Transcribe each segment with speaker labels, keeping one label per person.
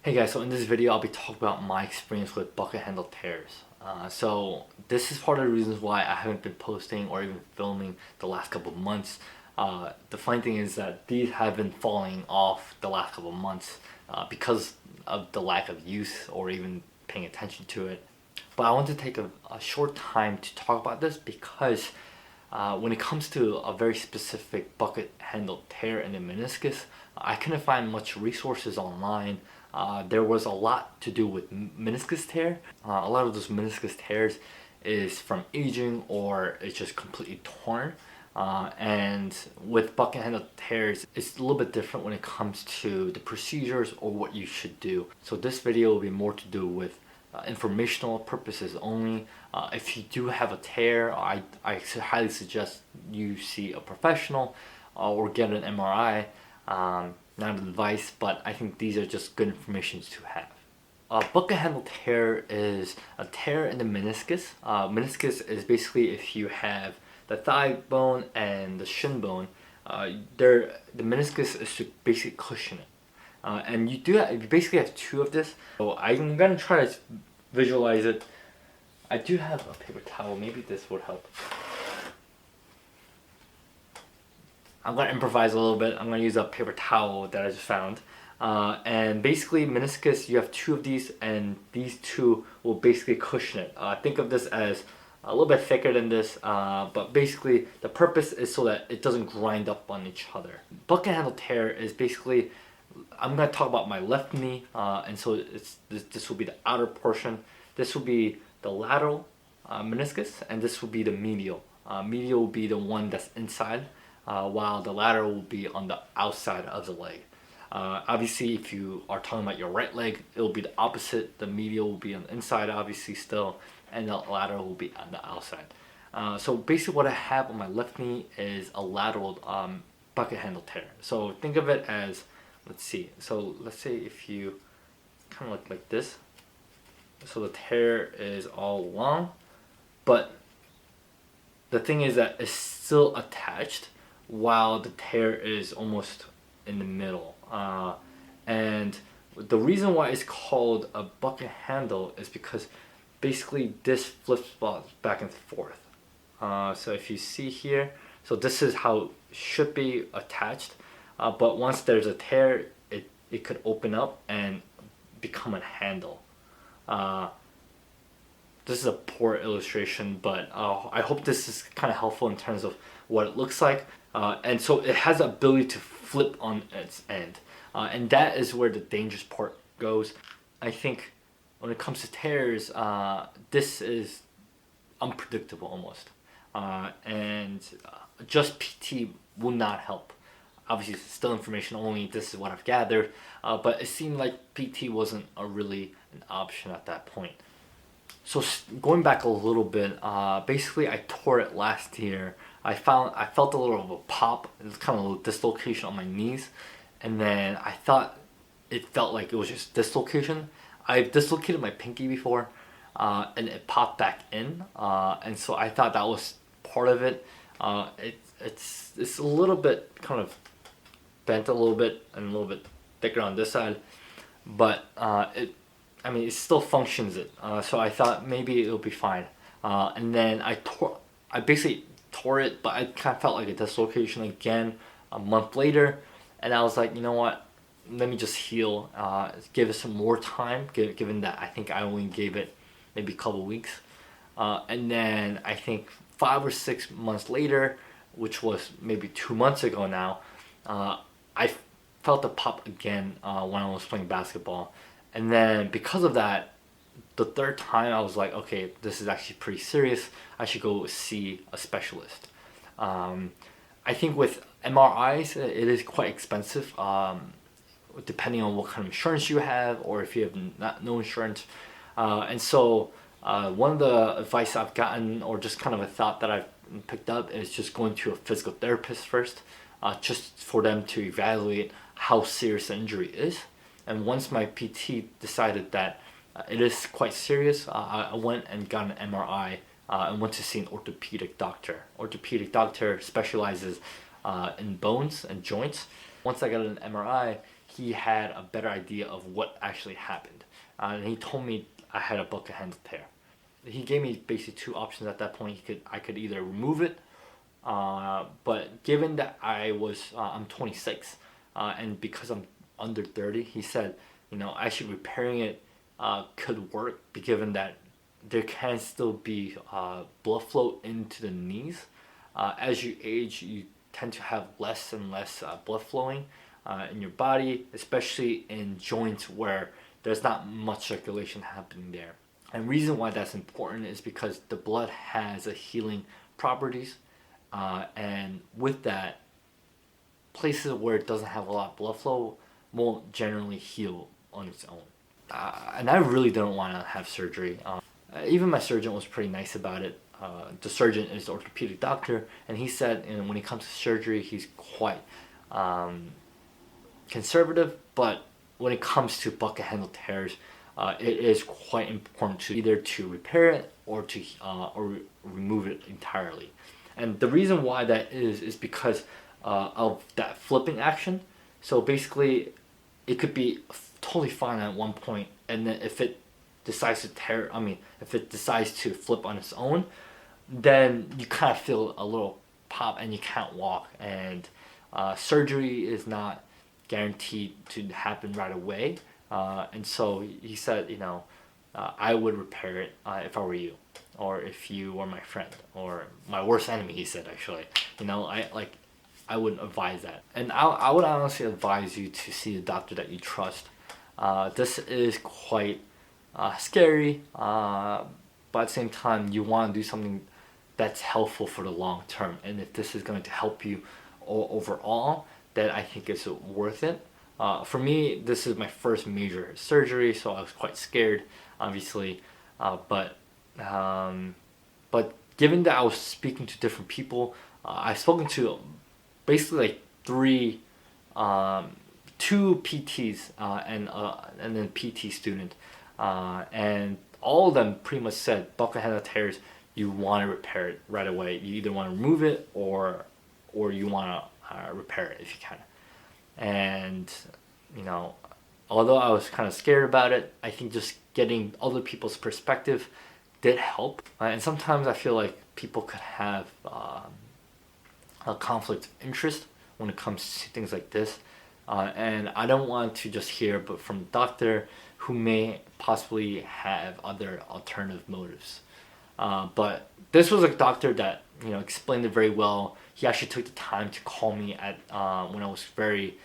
Speaker 1: Hey guys, so in this video I'll be talking about my experience with bucket handle tears. So this is part of the reasons why I haven't been posting or even filming the last couple of months. The funny thing is that these have been falling off the last couple of months because of the lack of use or even paying attention to it. But I want to take a short time to talk about this because when it comes to a very specific bucket handle tear in the meniscus, I couldn't find much resources online. There was a lot to do with meniscus tear. A lot of those meniscus tears is from aging or it's just completely torn. And with bucket handle tears, it's a little bit different when it comes to the procedures or what you should do. So this video will be more to do with informational purposes only. If you do have a tear, I highly suggest you see a professional or get an MRI. Not advice, but I think these are just good information to have. Bucket handle tear is a tear in the meniscus. Meniscus is basically if you have the thigh bone and the shin bone, the meniscus is to basically cushion it. And you basically have two of this. So I'm gonna try to visualize it. I do have a paper towel, maybe this would help. I'm gonna improvise a little bit. I'm gonna use a paper towel that I just found. And basically meniscus, you have two of these and these two will basically cushion it. Think of this as a little bit thicker than this, but basically the purpose is so that it doesn't grind up on each other. Bucket handle tear is basically, I'm going to talk about my left knee, and so this will be the outer portion. This will be the lateral meniscus, and this will be the medial. Medial will be the one that's inside, while the lateral will be on the outside of the leg. Obviously, if you are talking about your right leg, it will be the opposite. The medial will be on the inside, obviously, still, and the lateral will be on the outside. So basically what I have on my left knee is a lateral bucket handle tear. So think of it as, let's see, so let's say if you kind of look like this, so the tear is all long, but the thing is that it's still attached while the tear is almost in the middle. And the reason why it's called a bucket handle is because basically this flips back and forth. So if you see here, so this is how it should be attached, but once there's a tear, it could open up and become a handle. This is a poor illustration, but I hope this is kind of helpful in terms of what it looks like. And so it has the ability to flip on its end, and that is where the dangerous part goes. I think when it comes to tears, this is unpredictable almost, and just PT will not help. Obviously, it's still information only. This is what I've gathered, but it seemed like PT wasn't really an option at that point. So going back a little bit, basically I tore it last year. I felt a little of a pop. It was kind of a little dislocation on my knees, and then I thought it felt like it was just dislocation. I've dislocated my pinky before, and it popped back in, and so I thought that was part of it. It's a little bit kind of bent a little bit and a little bit thicker on this side, but it still functions it. So I thought maybe it'll be fine. And then I basically tore it, but I kind of felt like a dislocation again a month later, and I was like, you know what? Let me just heal, give it some more time, given that I think I only gave it maybe a couple weeks. And then I think 5 or 6 months later, which was maybe 2 months ago now, I felt the pop again when I was playing basketball. And then because of that, the third time I was like, okay, this is actually pretty serious. I should go see a specialist. I think with MRIs, it is quite expensive. Depending on what kind of insurance you have, or if you have no insurance. And so one of the advice I've gotten, or just kind of a thought that I've picked up, is just going to a physical therapist first, just for them to evaluate how serious the injury is. And once my PT decided that it is quite serious, I went and got an MRI and went to see an orthopedic doctor. Orthopedic doctor specializes in bones and joints. Once I got an MRI, he had a better idea of what actually happened. And he told me I had a bucket handle tear. He gave me basically two options at that point. I could either remove it, but given that I'm 26, and because I'm under 30, he said, actually repairing it could work, given that there can still be blood flow into the knees. As you age, you tend to have less and less blood flowing in your body, especially in joints where there's not much circulation happening there. And reason why that's important is because the blood has a healing properties, and with that, places where it doesn't have a lot of blood flow won't generally heal on its own. And I really don't want to have surgery. Even my surgeon was pretty nice about it. The surgeon is the orthopedic doctor, and he said, when it comes to surgery, he's quite conservative, but when it comes to bucket handle tears, it is quite important to either to repair it or to remove it entirely. And the reason why that is because of that flipping action. So basically, it could be totally fine at one point, and then if it decides to flip on its own, then you kind of feel a little pop and you can't walk. And surgery is not guaranteed to happen right away. And so he said, I would repair it if I were you, or if you were my friend, or my worst enemy. He said, actually, I wouldn't advise that. And I would honestly advise you to see a doctor that you trust. This is quite scary, but at the same time, you want to do something that's helpful for the long term. And if this is going to help you overall, then I think it's worth it. For me, this is my first major surgery, so I was quite scared, obviously. But given that I was speaking to different people, I've spoken to basically like two PTs and then PT student, and all of them pretty much said bucket handle tears, you want to repair it right away. You either want to remove it or you want to repair it if you can. And although I was kind of scared about it, I think just getting other people's perspective did help. And sometimes I feel like people could have a conflict of interest when it comes to things like this. And I don't want to just hear but from the doctor who may possibly have other alternative motives. But this was a doctor that explained it very well. He actually took the time to call me at when I was very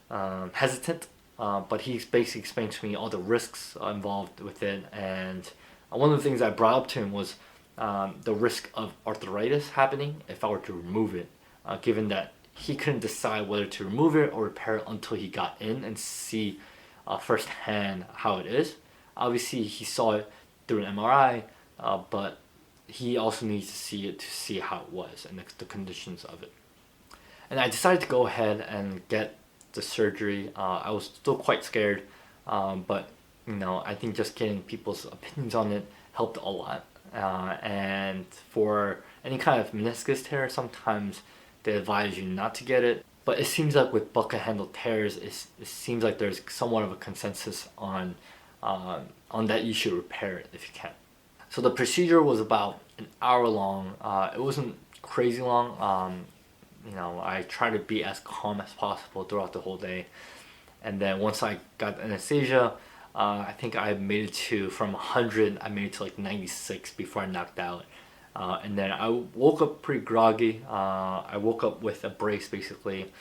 Speaker 1: hesitant. But he basically explained to me all the risks involved with it. And one of the things I brought up to him was the risk of arthritis happening if I were to remove it, given that he couldn't decide whether to remove it or repair it until he got in and see firsthand how it is. Obviously, he saw it through an MRI, but he also needs to see it to see how it was and the conditions of it. And I decided to go ahead and get the surgery. I was still quite scared, but I think just getting people's opinions on it helped a lot. And for any kind of meniscus tear, sometimes they advise you not to get it. But it seems like with bucket handle tears, it seems like there's somewhat of a consensus on that you should repair it if you can. So the procedure was about an hour long. It wasn't crazy long. I tried to be as calm as possible throughout the whole day. And then once I got anesthesia, I think I made it to, from 100, I made it to like 96 before I knocked out. And then I woke up pretty groggy. I woke up with a brace basically.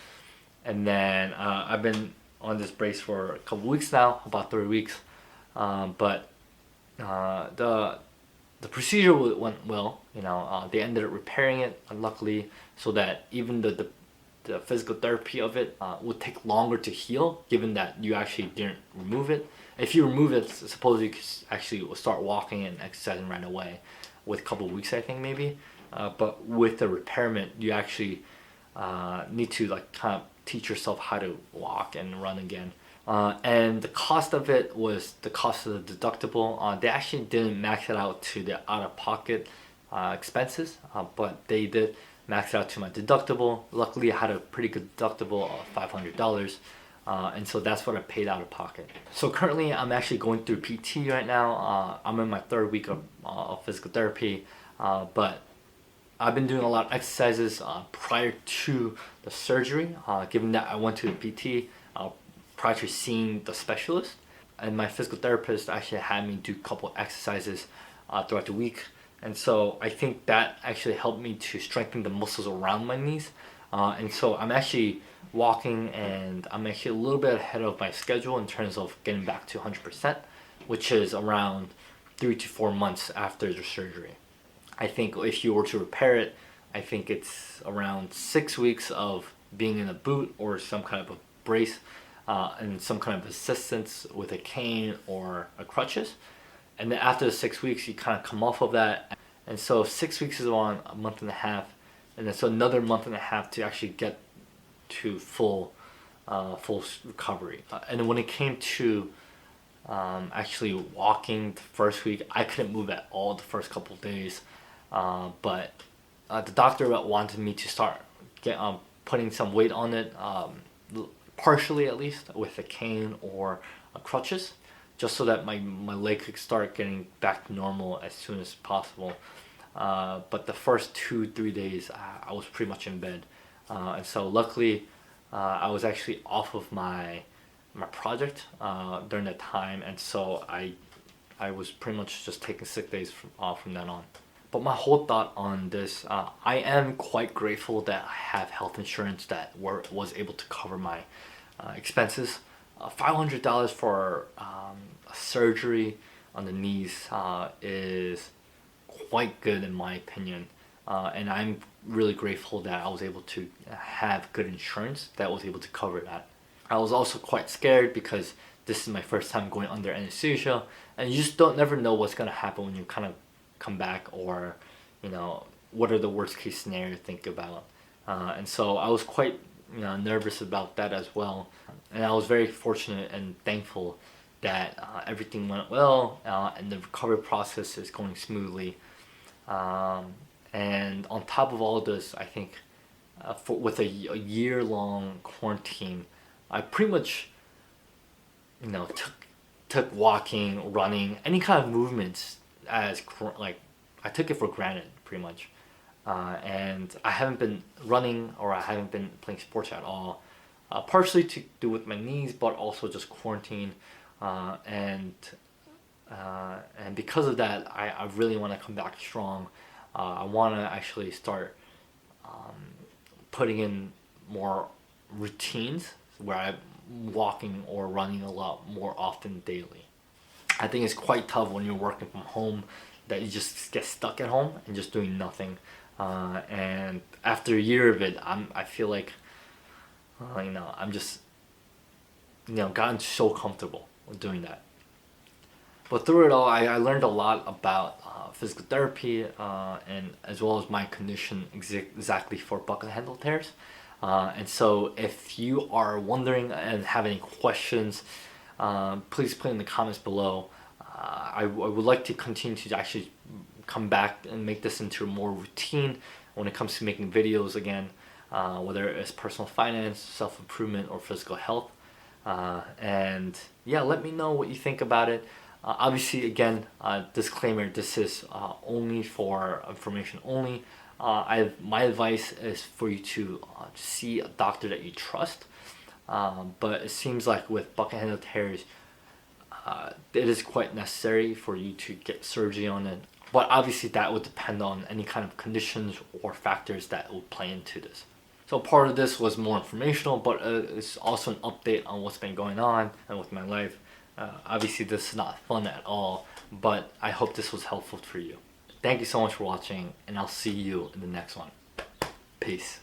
Speaker 1: And then I've been on this brace for a couple weeks now, about 3 weeks. But the procedure went well. They ended up repairing it, luckily, so that even the physical therapy of it would take longer to heal, given that you actually didn't remove it. If you remove it, suppose you could actually start walking and exercising right away with a couple of weeks, I think, maybe. But with the repairment, you actually need to kind of teach yourself how to walk and run again. And the cost of it was the cost of the deductible. They actually didn't max it out to the out-of-pocket expenses, but they did max it out to my deductible. Luckily, I had a pretty good deductible of $500. And so that's what I paid out of pocket. So currently I'm actually going through PT right now. I'm in my 3rd week of physical therapy, but I've been doing a lot of exercises prior to the surgery, given that I went to the PT prior to seeing the specialist. And my physical therapist actually had me do a couple exercises throughout the week. And so I think that actually helped me to strengthen the muscles around my knees. And so I'm actually walking, and I'm actually a little bit ahead of my schedule in terms of getting back to 100%, which is around 3 to 4 months after the surgery. I think if you were to repair it, I think it's around 6 weeks of being in a boot or some kind of a brace, and some kind of assistance with a cane or a crutches. And then after the 6 weeks, you kind of come off of that. And so 6 weeks is around a month and a half. And then so another month and a half to actually get to full recovery. And then when it came to actually walking the first week, I couldn't move at all the first couple of days. But the doctor wanted me to start putting some weight on it, partially at least, with a cane or crutches, just so that my leg could start getting back to normal as soon as possible. But the first 2-3 days I was pretty much in bed, and so luckily I was actually off of my project during that time, and so I was pretty much just taking sick days from then on. But my whole thought on this, I am quite grateful that I have health insurance that was able to cover my expenses. $500 for a surgery on the knees is quite good in my opinion, and I'm really grateful that I was able to have good insurance that was able to cover that. I was also quite scared because this is my first time going under anesthesia, and you just never know what's gonna happen when you kind of come back, or what are the worst case scenario to think about. And so I was quite nervous about that as well, and I was very fortunate and thankful that everything went well, and the recovery process is going smoothly. And on top of all this, I think with a year-long quarantine, I pretty much took walking, running, any kind of movements as like I took it for granted pretty much. And I haven't been running, or I haven't been playing sports at all, partially to do with my knees, but also just quarantine. And because of that, I really want to come back strong. I want to actually start putting in more routines where I'm walking or running a lot more often daily. I think it's quite tough when you're working from home, that you just get stuck at home and just doing nothing. And after a year of it, I feel like I'm just gotten so comfortable with doing that. But through it all, I learned a lot about physical therapy, and as well as my condition exactly for buckethandle tears. And so if you are wondering and have any questions, please put in the comments below. I would like to continue to actually come back and make this into a more routine when it comes to making videos again, whether it's personal finance, self-improvement, or physical health. And yeah, let me know what you think about it. Obviously, again, disclaimer, this is only for information only. My advice is for you to see a doctor that you trust. But it seems like with bucket-handle tears, it is quite necessary for you to get surgery on it. But obviously that would depend on any kind of conditions or factors that would play into this. So part of this was more informational, but it's also an update on what's been going on and with my life. Obviously this is not fun at all, but I hope this was helpful for you. Thank you so much for watching, and I'll see you in the next one. Peace.